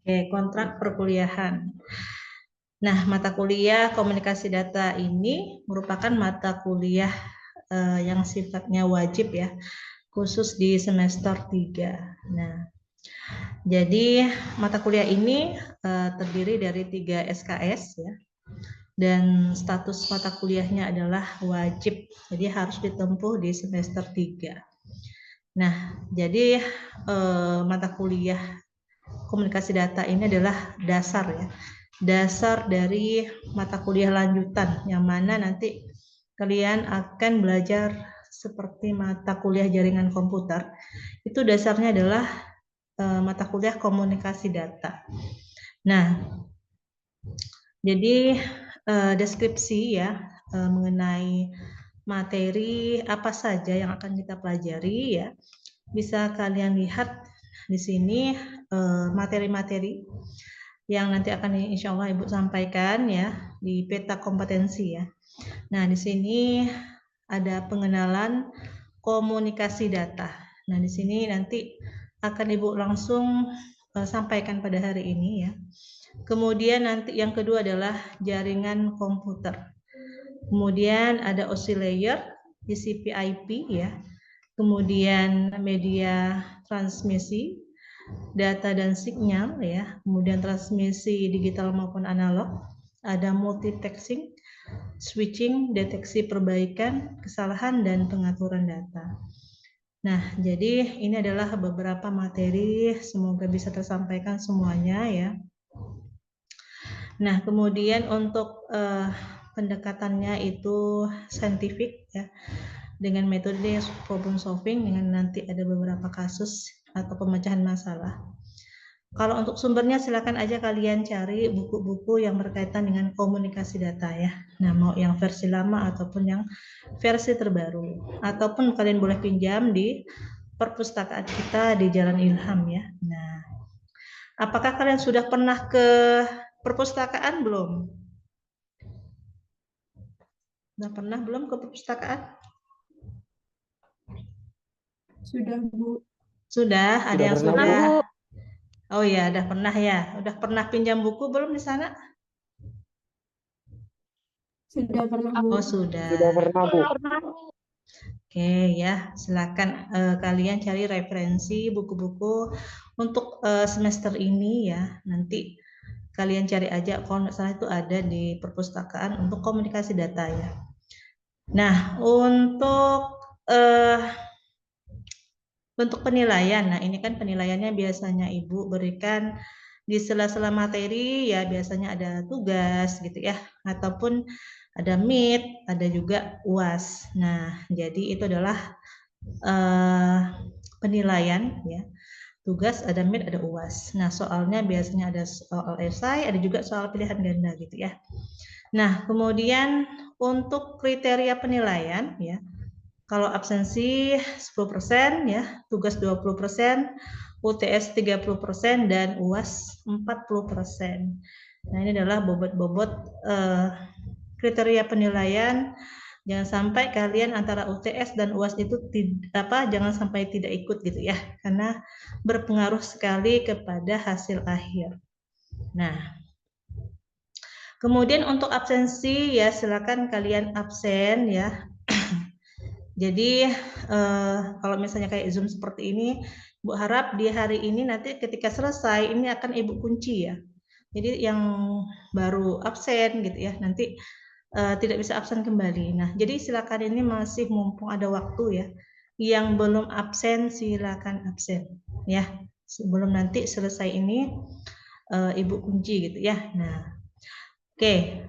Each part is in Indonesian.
Oke, kontrak perkuliahan. Nah, mata kuliah komunikasi data ini merupakan mata kuliah yang sifatnya wajib ya, khusus di semester 3. Nah, jadi mata kuliah ini terdiri dari 3 SKS ya. Dan status mata kuliahnya adalah wajib, jadi harus ditempuh di semester 3. Nah, jadi mata kuliah komunikasi data ini adalah dasar ya, dasar dari mata kuliah lanjutan yang mana nanti kalian akan belajar seperti mata kuliah jaringan komputer. Itu dasarnya adalah mata kuliah komunikasi data. Nah, jadi deskripsi ya mengenai materi apa saja yang akan kita pelajari ya, bisa kalian lihat di sini materi-materi yang nanti akan insya Allah Ibu sampaikan ya di peta kompetensi ya. Nah, di sini ada pengenalan komunikasi data. Nah, di sini nanti akan Ibu langsung sampaikan pada hari ini ya. Kemudian nanti yang kedua adalah jaringan komputer. Kemudian ada oscillator, TCP/IP ya. Kemudian media transmisi, data dan sinyal ya, kemudian transmisi digital maupun analog, ada multiplexing, switching, deteksi perbaikan, kesalahan, dan pengaturan data. Nah, jadi ini adalah beberapa materi, semoga bisa tersampaikan semuanya ya. Nah, kemudian untuk pendekatannya itu saintifik ya, dengan metode problem solving, dengan nanti ada beberapa kasus atau pemecahan masalah. Kalau untuk sumbernya silakan aja kalian cari buku-buku yang berkaitan dengan komunikasi data ya. Nah, mau yang versi lama ataupun yang versi terbaru. Ataupun kalian boleh pinjam di perpustakaan kita di Jalan Ilham ya. Nah, apakah kalian sudah pernah ke perpustakaan belum? Sudah pernah belum ke perpustakaan? Sudah, Bu. Sudah, ada yang pernah, sudah. Bu. Oh iya, udah pernah ya. Udah pernah pinjam buku belum di sana? Sudah pernah, Bu. Oh, sudah. Sudah pernah, Bu. Oke ya, silakan kalian cari referensi buku-buku untuk semester ini ya. Nanti kalian cari aja, kalau nggak salah itu ada di perpustakaan untuk komunikasi data ya. Nah, untuk penilaian, nah ini kan penilaiannya biasanya Ibu berikan di sela-sela materi ya, biasanya ada tugas gitu ya, ataupun ada meet, ada juga UAS. Nah, jadi itu adalah penilaian ya. Tugas ada meet, ada UAS. Nah, soalnya biasanya ada soal esai, ada juga soal pilihan ganda gitu ya. Nah, kemudian untuk kriteria penilaian ya. Kalau absensi 10% ya, tugas 20%, UTS 30% dan UAS 40%. Nah, ini adalah bobot-bobot kriteria penilaian. Jangan sampai kalian antara UTS dan UAS itu jangan sampai tidak ikut gitu ya, karena berpengaruh sekali kepada hasil akhir. Nah, kemudian untuk absensi ya silakan kalian absen ya. Jadi kalau misalnya kayak Zoom seperti ini, Bu harap di hari ini nanti ketika selesai ini akan Ibu kunci ya. Jadi yang baru absen gitu ya, nanti tidak bisa absen kembali. Nah, jadi silakan ini masih mumpung ada waktu ya. Yang belum absen silakan absen ya. Sebelum nanti selesai ini Ibu kunci gitu ya. Nah, oke.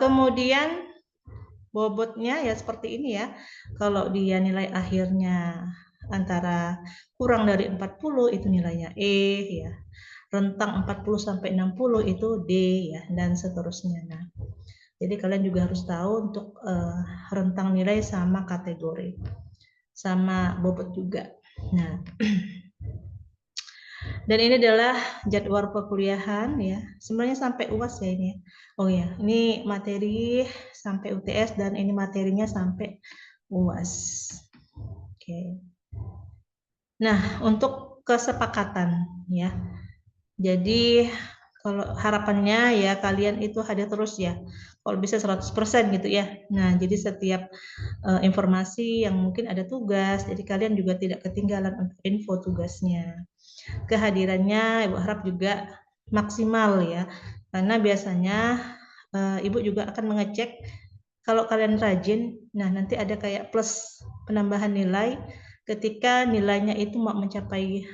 Kemudian bobotnya ya seperti ini ya. Kalau dia nilai akhirnya antara kurang dari 40 itu nilainya E ya. Rentang 40 sampai 60 itu D ya, dan seterusnya. Nah, jadi kalian juga harus tahu untuk rentang nilai sama kategori, sama bobot juga. Nah, dan ini adalah jadwal perkuliahan ya. Sebenarnya sampai UAS ya ini. Oh ya, ini materi sampai UTS dan ini materinya sampai UAS. Oke. Nah, untuk kesepakatan ya. Jadi kalau harapannya ya kalian itu hadir terus ya. Kalau bisa 100% gitu ya. Nah, jadi setiap informasi yang mungkin ada tugas, jadi kalian juga tidak ketinggalan untuk info tugasnya. Kehadirannya Ibu harap juga maksimal ya. Karena biasanya Ibu juga akan mengecek kalau kalian rajin, nah nanti ada kayak plus penambahan nilai ketika nilainya itu mau mencapai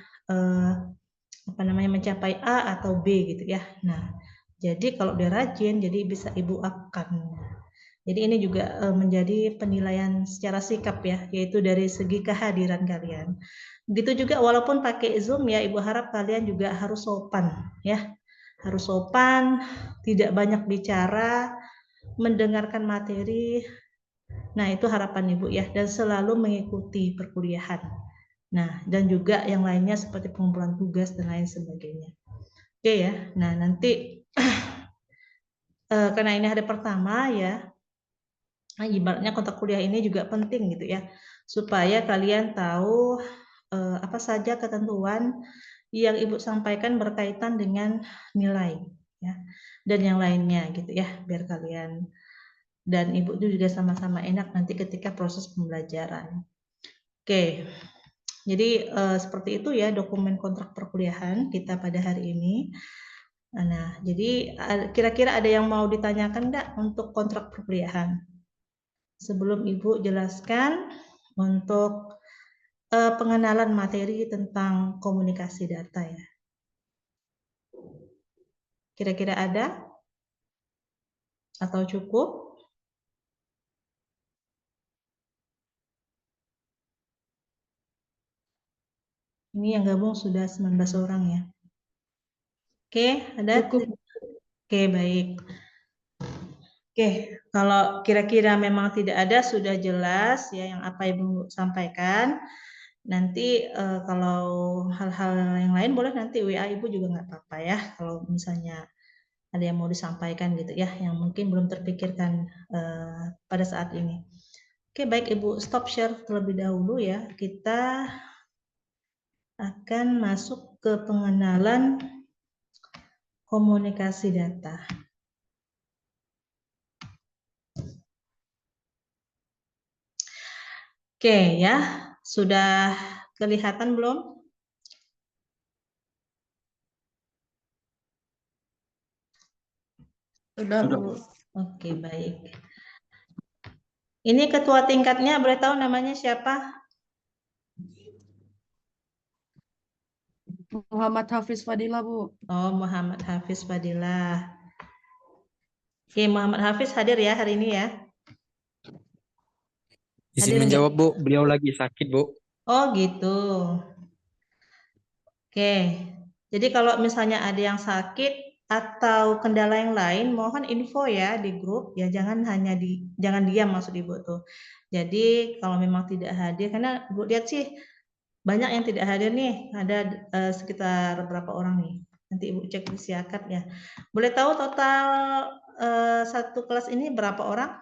mencapai A atau B gitu ya. Nah, jadi kalau dia rajin, jadi bisa Ibu up-kan. Jadi ini juga menjadi penilaian secara sikap ya, yaitu dari segi kehadiran kalian. Begitu juga walaupun pakai Zoom ya, Ibu harap kalian juga harus sopan ya. Harus sopan, tidak banyak bicara, mendengarkan materi. Nah, itu harapan Ibu ya, dan selalu mengikuti perkuliahan. Nah, dan juga yang lainnya seperti pengumpulan tugas dan lain sebagainya. Oke ya, nah nanti karena ini hari pertama ya, nah ibaratnya kontrak kuliah ini juga penting gitu ya, supaya kalian tahu apa saja ketentuan yang Ibu sampaikan berkaitan dengan nilai ya, dan yang lainnya gitu ya, biar kalian dan Ibu juga sama-sama enak nanti ketika proses pembelajaran. Oke, jadi seperti itu ya dokumen kontrak perkuliahan kita pada hari ini. Nah, jadi kira-kira ada yang mau ditanyakan enggak untuk kontrak perkuliahan? Sebelum Ibu jelaskan untuk pengenalan materi tentang komunikasi data ya. Kira-kira ada? Atau cukup? Ini yang gabung sudah 19 orang ya. Oke, ada? Cukup. Oke, baik. Oke, kalau kira-kira memang tidak ada, sudah jelas ya yang apa Ibu sampaikan. Nanti kalau hal-hal yang lain boleh nanti WA Ibu juga nggak apa-apa ya. Kalau misalnya ada yang mau disampaikan gitu ya, yang mungkin belum terpikirkan pada saat ini. Oke, baik Ibu, stop share terlebih dahulu ya. Kita akan masuk ke pengenalan komunikasi data. Oke ya, sudah kelihatan belum? Sudah, Bu. Oke, baik. Ini ketua tingkatnya, boleh tahu namanya siapa? Muhammad Hafiz Fadila, Bu. Oh, Muhammad Hafiz Fadilah. Oke, Muhammad Hafiz hadir ya hari ini ya? Izin Hadir menjawab, enggak? Bu. Beliau lagi sakit, Bu. Oh, gitu. Oke. Jadi kalau misalnya ada yang sakit atau kendala yang lain, mohon info ya di grup ya, jangan diam maksud Ibu tuh. Jadi kalau memang tidak hadir, karena Ibu lihat sih banyak yang tidak hadir nih, ada sekitar berapa orang nih. Nanti Ibu cek di siakat ya. Boleh tahu total satu kelas ini berapa orang?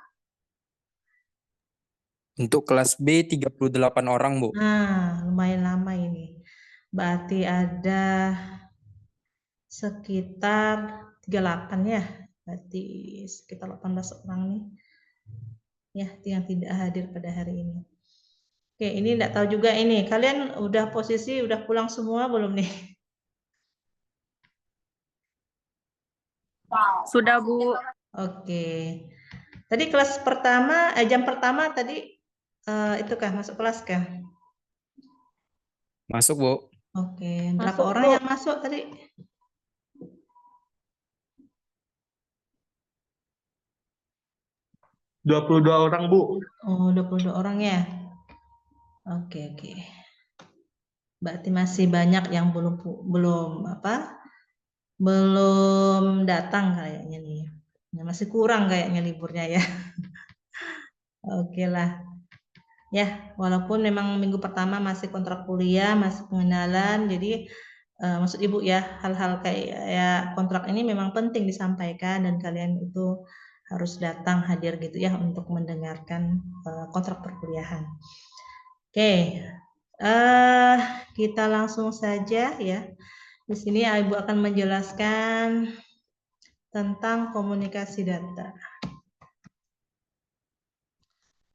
Untuk kelas B 38 orang, Bu. Nah, lumayan lama ini. Berarti ada sekitar 38 ya. Berarti sekitar 18 orang nih. Ya, yang tidak hadir pada hari ini. Oke, ini enggak tahu juga ini. Kalian udah posisi udah pulang semua belum nih? Sudah, Bu. Oke. Tadi kelas pertama, jam pertama tadi itu kah masuk kelas kah? Masuk, Bu. Oke, berapa Masuk, orang Bu. yang masuk tadi? $22 orang, Bu. Oh, 22 orang ya. Oke, oke. Berarti masih banyak yang belum datang kayaknya nih. Masih kurang kayaknya liburnya ya. Oke lah. Ya, walaupun memang minggu pertama masih kontrak kuliah, masih pengenalan, jadi maksud Ibu ya, hal-hal kayak kontrak ini memang penting disampaikan dan kalian itu harus datang hadir gitu ya untuk mendengarkan kontrak perkuliahan. Oke, kita langsung saja ya. Di sini Ibu akan menjelaskan tentang komunikasi data.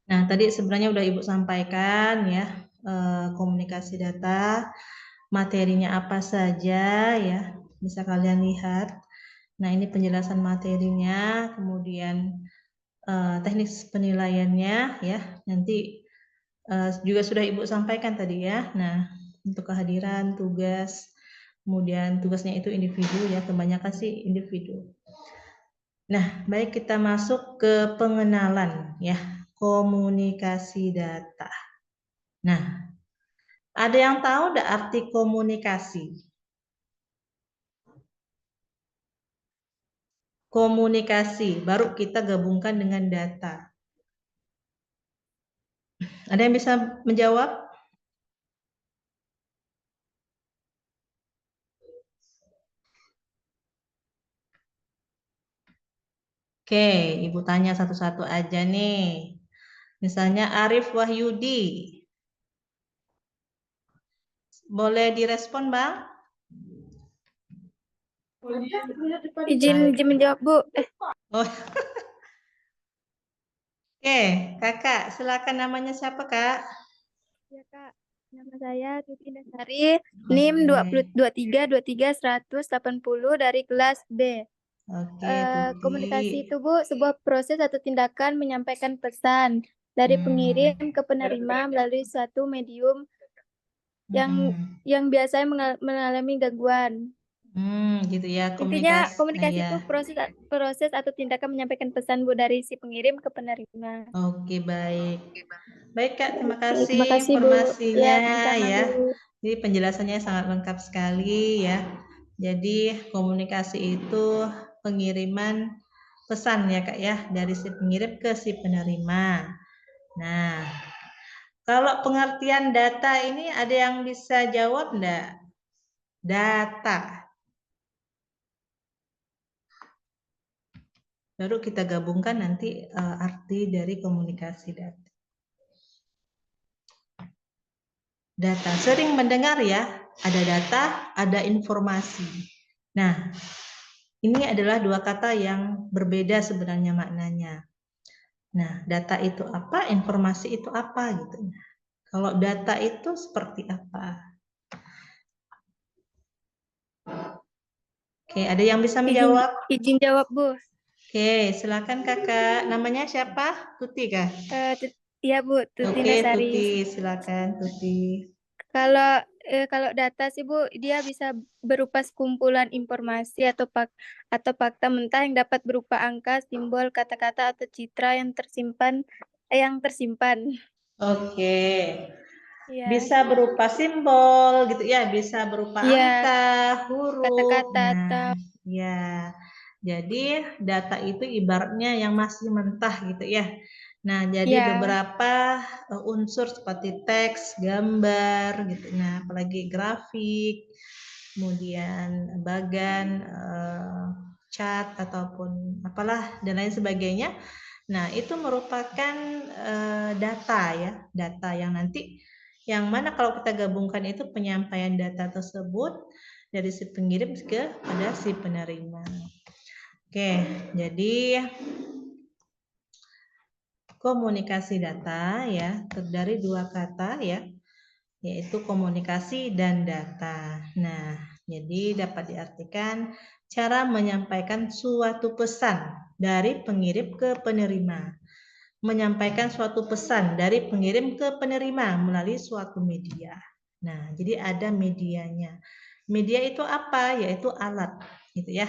Nah, tadi sebenarnya udah Ibu sampaikan ya, komunikasi data, materinya apa saja ya, bisa kalian lihat. Nah, ini penjelasan materinya, kemudian teknik penilaiannya ya, nanti juga sudah Ibu sampaikan tadi ya. Nah, untuk kehadiran, tugas, kemudian tugasnya itu individu ya, kebanyakan sih individu. Nah, baik kita masuk ke pengenalan ya, komunikasi data. Nah, ada yang tahu enggak arti komunikasi? Komunikasi, baru kita gabungkan dengan data. Ada yang bisa menjawab? Oke, Ibu tanya satu-satu aja nih. Misalnya Arif Wahyudi. Boleh direspon, Bang? Izin menjawab, Bu. Oh. Oke, Kakak, silakan namanya siapa, Kak? Ya, Kak. Nama saya Tuti Dasari, NIM Oke. 23 dari kelas B. Oke, Tuti. Komunikasi itu, Bu, sebuah proses atau tindakan menyampaikan pesan dari pengirim ke penerima melalui suatu medium yang biasanya mengalami gangguan. Gitu ya, Intinya ya. komunikasi itu proses atau tindakan menyampaikan pesan, Bu, dari si pengirim ke penerima. Oke, baik. Baik, Kak, terima Oke, kasih terima kasih, Bu. informasinya Ya, sama-sama, ya. Bu. Jadi penjelasannya sangat lengkap sekali ya. Jadi komunikasi itu pengiriman pesan ya, Kak ya, dari si pengirim ke si penerima. Nah, kalau pengertian data ini ada yang bisa jawab enggak? Data. Baru kita gabungkan nanti arti dari komunikasi data. Data, sering mendengar ya, ada data, ada informasi. Nah, ini adalah dua kata yang berbeda sebenarnya maknanya. Nah, data itu apa, informasi itu apa gitu. Kalau data itu seperti apa? Oke, ada yang bisa menjawab? Izin jawab, Bu. Oke, silakan Kakak. Namanya siapa? Tuti kah? Iya, Bu, Tuti Oke, Nasari. Tuti, silakan Tuti. Kalau data sih, Bu, dia bisa berupa sekumpulan informasi atau fakta mentah yang dapat berupa angka, simbol, kata-kata atau citra yang tersimpan. Oke. Iya. Bisa berupa simbol gitu ya, bisa berupa Iya. angka, huruf. Kata-kata Nah, atau ya. Jadi data itu ibaratnya yang masih mentah gitu ya. Nah, jadi Iya. beberapa unsur seperti teks, gambar gitu. Nah, apalagi grafik, kemudian bagan, cat ataupun apalah dan lain sebagainya. Nah, itu merupakan data ya, data yang nanti yang mana kalau kita gabungkan itu penyampaian data tersebut dari si pengirim kepada si penerima. Oke, jadi komunikasi data ya terdiri dua kata ya, yaitu komunikasi dan data. Nah, jadi dapat diartikan cara menyampaikan suatu pesan dari pengirim ke penerima. Menyampaikan suatu pesan dari pengirim ke penerima melalui suatu media. Nah, jadi ada medianya. Media itu apa? Yaitu alat, gitu ya.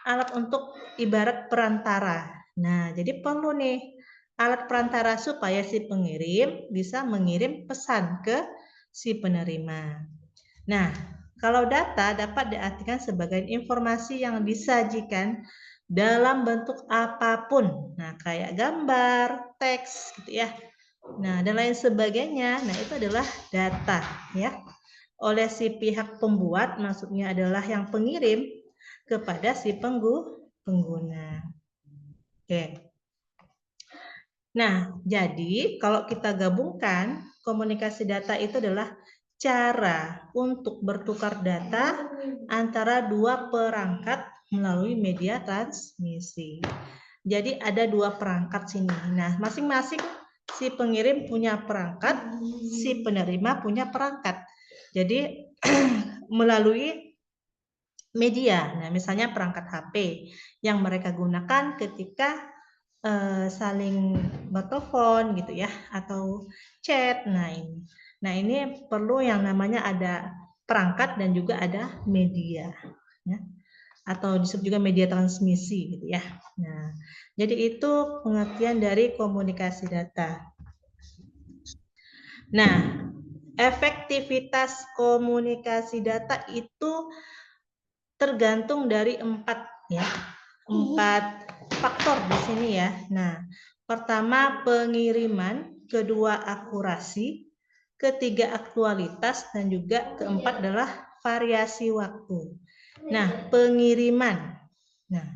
Alat untuk ibarat perantara. Nah, jadi perlu nih alat perantara supaya si pengirim bisa mengirim pesan ke si penerima. Nah, kalau data dapat diartikan sebagai informasi yang disajikan dalam bentuk apapun. Nah, kayak gambar, teks gitu ya. Nah, dan lain sebagainya. Nah, itu adalah data ya. Oleh si pihak pembuat, maksudnya adalah yang pengirim kepada si pengguna. Oke. Nah, jadi kalau kita gabungkan komunikasi data itu adalah cara untuk bertukar data antara dua perangkat melalui media transmisi. Jadi ada dua perangkat sini. Nah, masing-masing si pengirim punya perangkat, si penerima punya perangkat. Jadi melalui media. Nah, misalnya perangkat HP yang mereka gunakan ketika saling bertelepon gitu ya, atau chat. Nah ini perlu yang namanya ada perangkat dan juga ada media, ya, atau disebut juga media transmisi gitu ya. Nah, jadi itu pengertian dari komunikasi data. Nah, efektivitas komunikasi data itu tergantung dari 4 faktor di sini ya. Nah, pertama pengiriman, kedua akurasi, ketiga aktualitas, dan juga keempat adalah variasi waktu. Nah, pengiriman. Nah,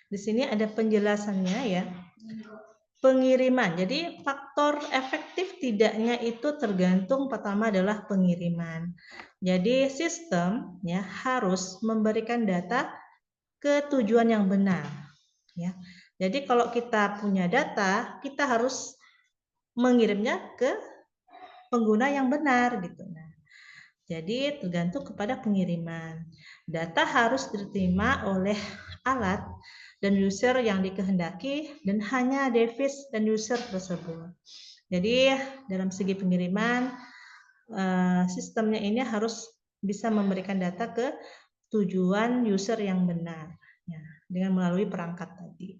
di sini ada penjelasannya ya. Pengiriman. Jadi faktor efektif tidaknya itu tergantung pertama adalah pengiriman. Jadi sistem ya harus memberikan data ke tujuan yang benar, ya. Jadi kalau kita punya data, kita harus mengirimnya ke pengguna yang benar gitu. Nah, jadi tergantung kepada pengiriman. Data harus diterima oleh alat dan user yang dikehendaki dan hanya device dan user tersebut. Jadi dalam segi pengiriman, sistemnya ini harus bisa memberikan data ke tujuan user yang benar, ya, dengan melalui perangkat tadi.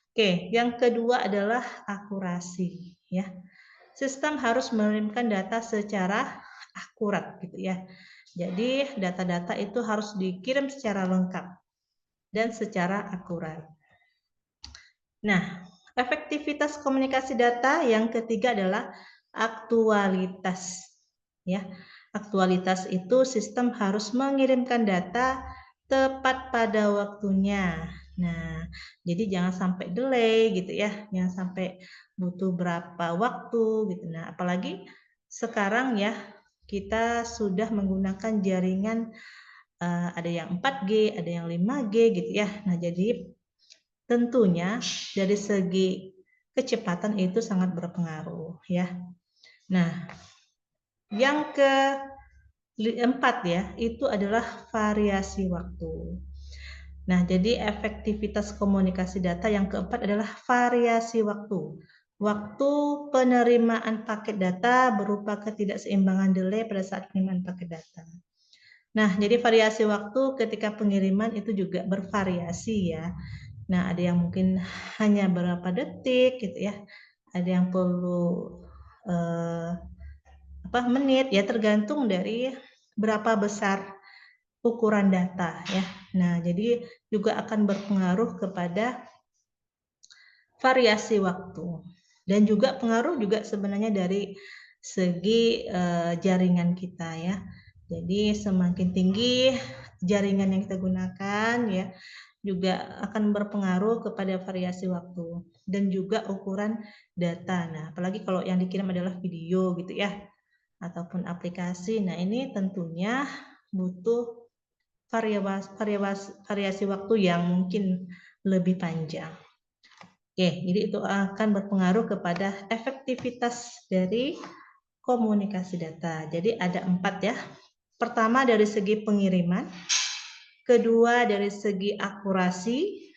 Oke, yang kedua adalah akurasi, ya. Sistem harus mengirimkan data secara akurat, gitu ya. Jadi data-data itu harus dikirim secara lengkap dan secara akurat. Nah, efektivitas komunikasi data yang ketiga adalah aktualitas, ya. Aktualitas itu sistem harus mengirimkan data tepat pada waktunya. Nah, jadi jangan sampai delay gitu ya, jangan sampai butuh berapa waktu gitu. Nah, apalagi sekarang ya kita sudah menggunakan jaringan ada yang 4G, ada yang 5G gitu ya. Nah, jadi tentunya dari segi kecepatan itu sangat berpengaruh ya. Nah, yang keempat ya, itu adalah variasi waktu. Nah, jadi efektivitas komunikasi data yang keempat adalah variasi waktu. Waktu penerimaan paket data berupa ketidakseimbangan delay pada saat penerimaan paket data. Nah, jadi variasi waktu ketika pengiriman itu juga bervariasi ya. Nah, ada yang mungkin hanya berapa detik gitu ya. Ada yang perlu menit ya, tergantung dari berapa besar ukuran data ya. Nah, jadi juga akan berpengaruh kepada variasi waktu dan juga pengaruh juga sebenarnya dari segi jaringan kita ya. Jadi semakin tinggi jaringan yang kita gunakan ya, juga akan berpengaruh kepada variasi waktu dan juga ukuran data. Nah, apalagi kalau yang dikirim adalah video gitu ya, ataupun aplikasi. Nah, ini tentunya butuh variasi waktu yang mungkin lebih panjang. Oke, jadi itu akan berpengaruh kepada efektivitas dari komunikasi data. Jadi ada 4 ya. Pertama dari segi pengiriman, kedua dari segi akurasi,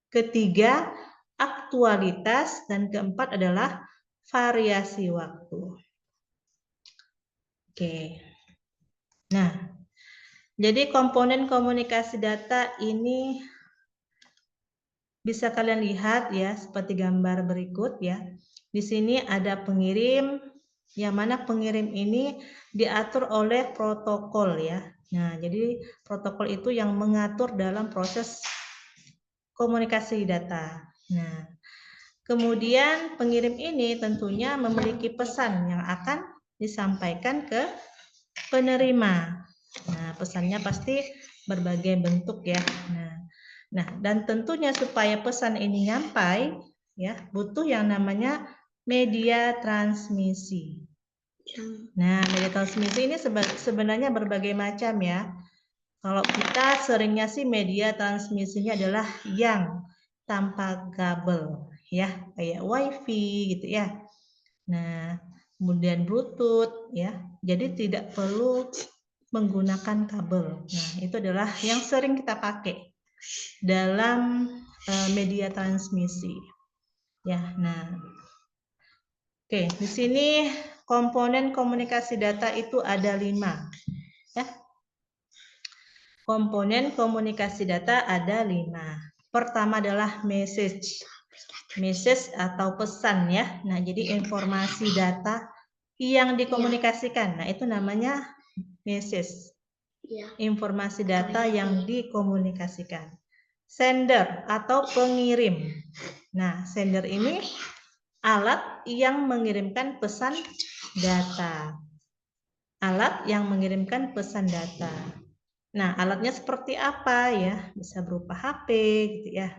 ketiga aktualitas, dan keempat adalah variasi waktu. Oke. Nah, jadi komponen komunikasi data ini bisa kalian lihat ya seperti gambar berikut ya. Di sini ada pengirim, yang mana pengirim ini diatur oleh protokol ya. Nah, jadi protokol itu yang mengatur dalam proses komunikasi data. Nah, kemudian pengirim ini tentunya memiliki pesan yang akan disampaikan ke penerima. Nah, pesannya pasti berbagai bentuk ya. Nah, dan tentunya supaya pesan ini nyampai ya, butuh yang namanya media transmisi. Nah, media transmisi ini sebenarnya berbagai macam ya. Kalau kita seringnya sih media transmisinya adalah yang tanpa kabel ya, kayak WiFi gitu ya. Nah, kemudian Bluetooth ya. Jadi tidak perlu menggunakan kabel. Nah, itu adalah yang sering kita pakai dalam media transmisi. Ya, nah. Oke, di sini komponen komunikasi data itu ada 5. Ya. Komponen komunikasi data ada 5. Pertama adalah message. Message atau pesan ya. Nah, jadi informasi data yang dikomunikasikan. Nah, itu namanya message. Informasi data yang dikomunikasikan. Sender atau pengirim. Nah, sender ini alat yang mengirimkan pesan data. Alat yang mengirimkan pesan data. Nah, alatnya seperti apa ya? Bisa berupa HP gitu ya.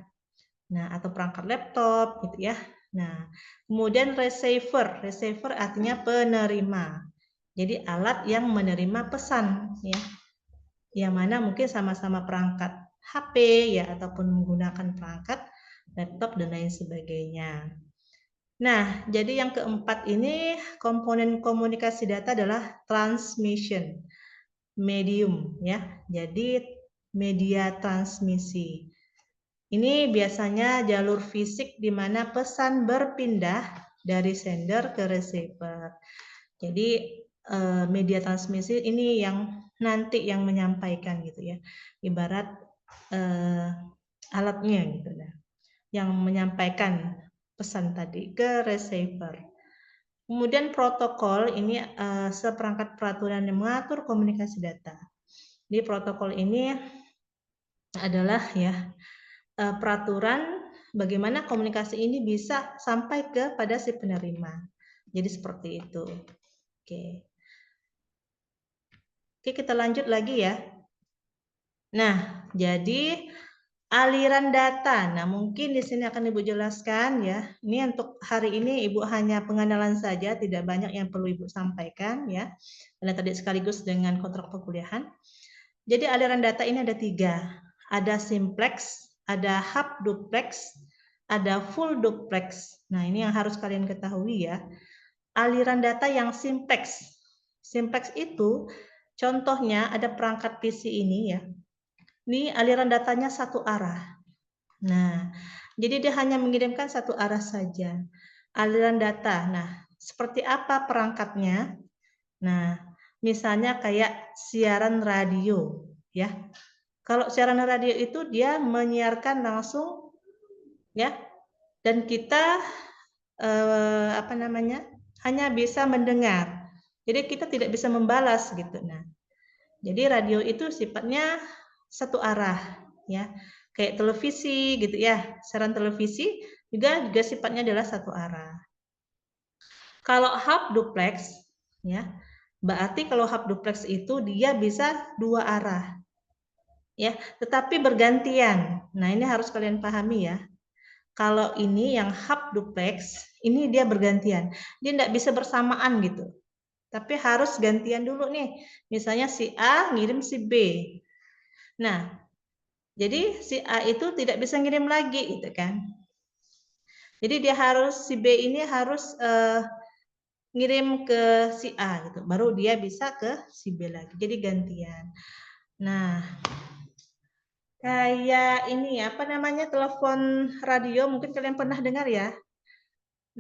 Nah, atau perangkat laptop gitu ya. Nah, kemudian receiver. Receiver artinya penerima. Jadi alat yang menerima pesan ya. Yang mana mungkin sama-sama perangkat HP ya ataupun menggunakan perangkat laptop dan lain sebagainya. Nah, jadi yang keempat ini komponen komunikasi data adalah transmission medium ya. Jadi media transmisi. Ini biasanya jalur fisik di mana pesan berpindah dari sender ke receiver. Jadi media transmisi ini yang nanti yang menyampaikan gitu ya. Ibarat alatnya gitu ya. Yang menyampaikan pesan tadi ke receiver. Kemudian protokol ini seperangkat peraturan yang mengatur komunikasi data. Di protokol ini adalah ya peraturan bagaimana komunikasi ini bisa sampai kepada si penerima. Jadi seperti itu. Oke. Oke, kita lanjut lagi ya. Nah, jadi aliran data. Nah, mungkin di sini akan Ibu jelaskan ya. Ini untuk hari ini Ibu hanya pengenalan saja, tidak banyak yang perlu Ibu sampaikan ya. Karena tadi sekaligus dengan kontrak perkuliahan. Jadi aliran data ini ada 3. Ada simplex, ada half duplex, ada full duplex. Nah, ini yang harus kalian ketahui ya. Aliran data yang simplex. Simplex itu contohnya ada perangkat PC ini ya. Ini aliran datanya satu arah. Nah, jadi dia hanya mengirimkan satu arah saja. Aliran data. Nah, seperti apa perangkatnya? Nah, misalnya kayak siaran radio, ya. Kalau siaran radio itu dia menyiarkan langsung, ya, dan kita hanya bisa mendengar. Jadi kita tidak bisa membalas gitu. Nah, jadi radio itu sifatnya satu arah, ya. Kayak televisi gitu ya. Siaran televisi juga sifatnya adalah satu arah. Kalau half duplex, ya, berarti kalau half duplex itu dia bisa 2 arah. Ya, tetapi bergantian. Nah, ini harus kalian pahami ya. Kalau ini yang half duplex, ini dia bergantian. Dia tidak bisa bersamaan gitu. Tapi harus gantian dulu nih. Misalnya si A ngirim si B. Nah, jadi si A itu tidak bisa ngirim lagi gitu kan. Jadi dia harus si B ini harus ngirim ke si A gitu. Baru dia bisa ke si B lagi. Jadi gantian. Nah, kayak ini apa namanya telepon radio mungkin kalian pernah dengar ya.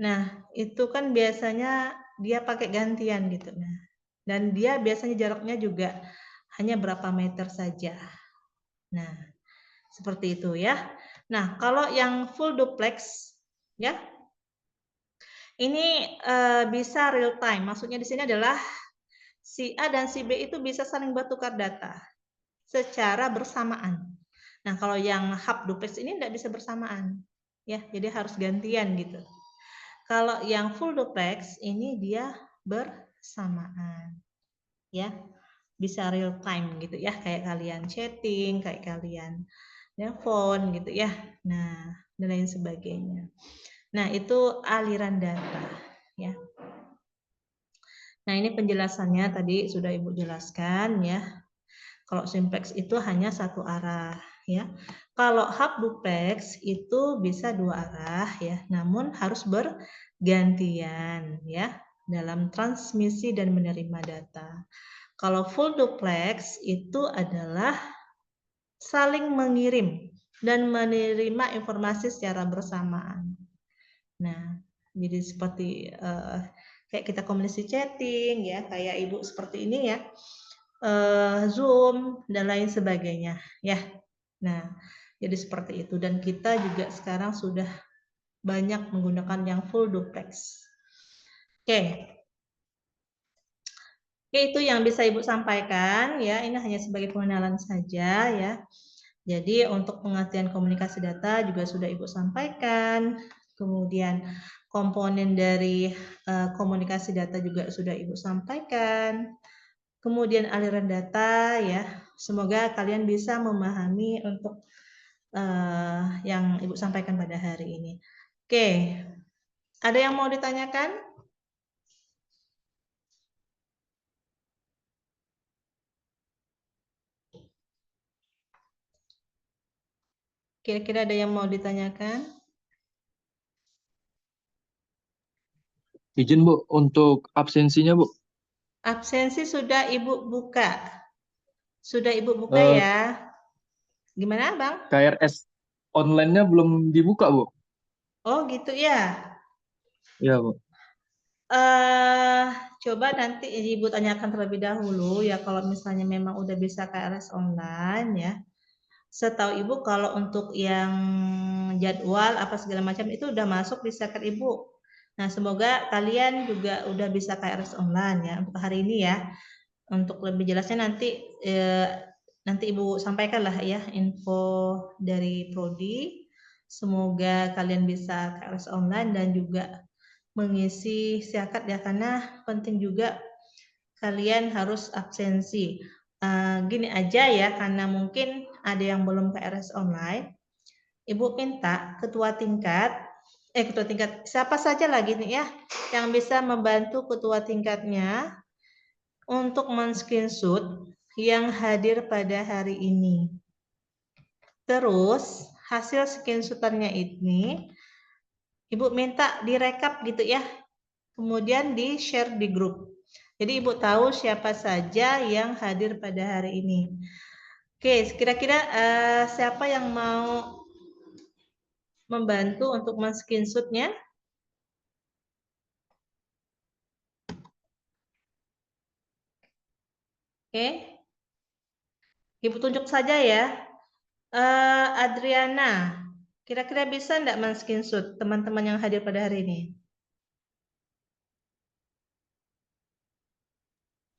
Nah, itu kan biasanya dia pakai gantian gitu. Nah, dan dia biasanya jaraknya juga hanya berapa meter saja. Nah, seperti itu ya. Nah, kalau yang full duplex ya. Ini bisa real time. Maksudnya di sini adalah si A dan si B itu bisa saling bertukar data secara bersamaan. Nah, kalau yang half duplex ini tidak bisa bersamaan. Ya, jadi harus gantian gitu. Kalau yang full duplex ini dia bersamaan. Ya. Bisa real time gitu ya, kayak kalian chatting, kayak kalian nelpon gitu ya. Nah, dan lain sebagainya. Nah, itu aliran data ya. Nah, ini penjelasannya tadi sudah Ibu jelaskan ya. Kalau simplex itu hanya satu arah ya. Kalau hub duplex itu bisa dua arah ya, namun harus bergantian ya dalam transmisi dan menerima data. Kalau full duplex itu adalah saling mengirim dan menerima informasi secara bersamaan. Nah, jadi seperti kayak kita komunikasi chatting ya, kayak Ibu seperti ini ya, Zoom dan lain sebagainya ya. Nah, jadi seperti itu dan kita juga sekarang sudah banyak menggunakan yang full duplex. Oke. Oke, itu yang bisa Ibu sampaikan ya. Ini hanya sebagai pengenalan saja ya. Jadi untuk pengertian komunikasi data juga sudah Ibu sampaikan. Kemudian komponen dari komunikasi data juga sudah Ibu sampaikan. Kemudian aliran data ya. Semoga kalian bisa memahami untuk yang Ibu sampaikan pada hari ini. Oke. Ada yang mau ditanyakan? Kira-kira ada yang mau ditanyakan? Izin Bu, untuk absensinya Bu. Absensi sudah Ibu buka. Sudah Ibu buka Eh, ya. Gimana, Bang? KRS online-nya belum dibuka Bu. Oh, gitu ya. Iya Bu. Coba nanti Ibu tanyakan terlebih dahulu ya kalau misalnya memang udah bisa KRS online ya. Setahu Ibu kalau untuk yang jadwal apa segala macam itu udah masuk di Sekret Ibu. Nah, semoga kalian juga udah bisa KRS online ya untuk hari ini ya. Untuk lebih jelasnya nanti Ibu sampaikan lah ya info dari Prodi. Semoga kalian bisa KRS online dan juga mengisi siakat ya karena penting juga kalian harus absensi. Gini aja ya karena mungkin ada yang belum KRS online. Ibu minta ketua tingkat siapa saja lagi nih ya yang bisa membantu ketua tingkatnya untuk men-screenshot yang hadir pada hari ini. Terus hasil screenshotannya ini Ibu minta direkap gitu ya. Kemudian di-share di grup. Jadi Ibu tahu siapa saja yang hadir pada hari ini. Oke, kira-kira siapa yang mau membantu untuk men-screenshotnya? Oke. Ibu tunjuk saja ya. Adriana, kira-kira bisa enggak men-screenshot teman-teman yang hadir pada hari ini?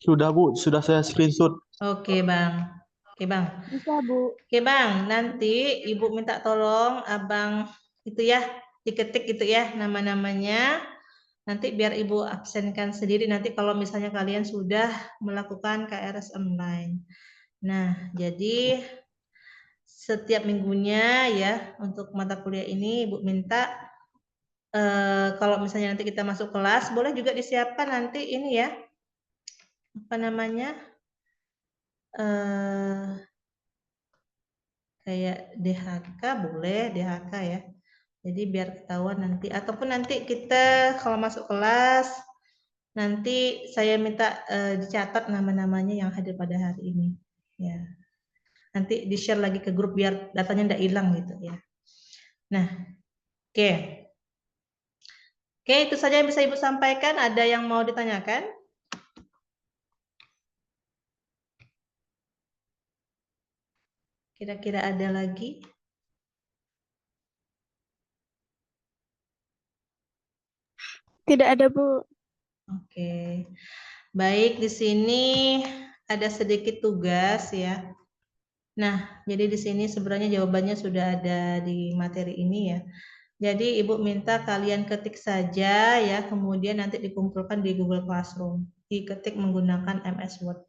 Sudah Bu, sudah saya screenshot. Oke, Bang. Oke, Bang. Bisa, Bu. Oke, Bang. Nanti Ibu minta tolong Abang itu ya, diketik itu ya nama-namanya. Nanti biar Ibu absenkan sendiri nanti kalau misalnya kalian sudah melakukan KRS online. Nah, jadi setiap minggunya ya untuk mata kuliah ini Ibu minta kalau misalnya nanti kita masuk kelas boleh juga disiapkan nanti ini ya apa namanya kayak DHK boleh DHK ya. Jadi biar ketahuan nanti ataupun nanti kita kalau masuk kelas nanti saya minta dicatat nama-namanya yang hadir pada hari ini ya. Nanti di-share lagi ke grup biar datanya enggak hilang gitu ya. Nah, oke. Oke, itu saja yang bisa Ibu sampaikan. Ada yang mau ditanyakan? Kira-kira ada lagi? Tidak ada, Bu. Oke. Baik, di sini ada sedikit tugas ya. Nah, jadi di sini sebenarnya jawabannya sudah ada di materi ini ya. Jadi Ibu minta kalian ketik saja ya, kemudian nanti dikumpulkan di Google Classroom. Diketik menggunakan MS Word.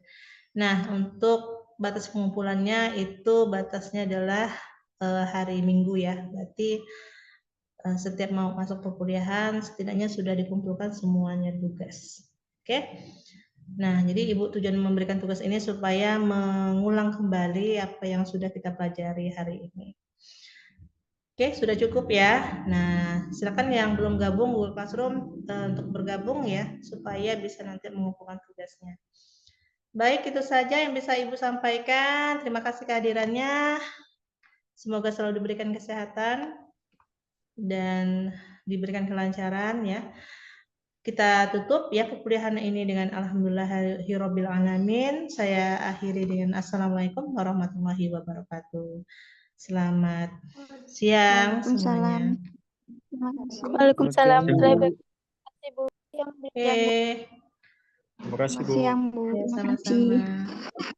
Nah, untuk batas pengumpulannya itu batasnya adalah hari Minggu ya. Berarti setiap mau masuk perkuliahan setidaknya sudah dikumpulkan semuanya tugas. Oke. Nah, jadi Ibu tujuan memberikan tugas ini supaya mengulang kembali apa yang sudah kita pelajari hari ini. Oke, sudah cukup ya. Nah, silakan yang belum gabung Google Classroom untuk bergabung ya, supaya bisa nanti mengumpulkan tugasnya. Baik, itu saja yang bisa Ibu sampaikan. Terima kasih kehadirannya. Semoga selalu diberikan kesehatan dan diberikan kelancaran ya. Kita tutup ya perkuliahan ini dengan alhamdulillahirabbil alamin. Saya akhiri dengan assalamualaikum warahmatullahi wabarakatuh. Selamat siang semuanya. Terima kasih. Selamat Waalaikumsalam siang, warahmatullahi Bu. wabarakatuh, Bu. Yang Oke, Terima kasih, Bu. Siang, Bu. ya Terima kasih. sama-sama.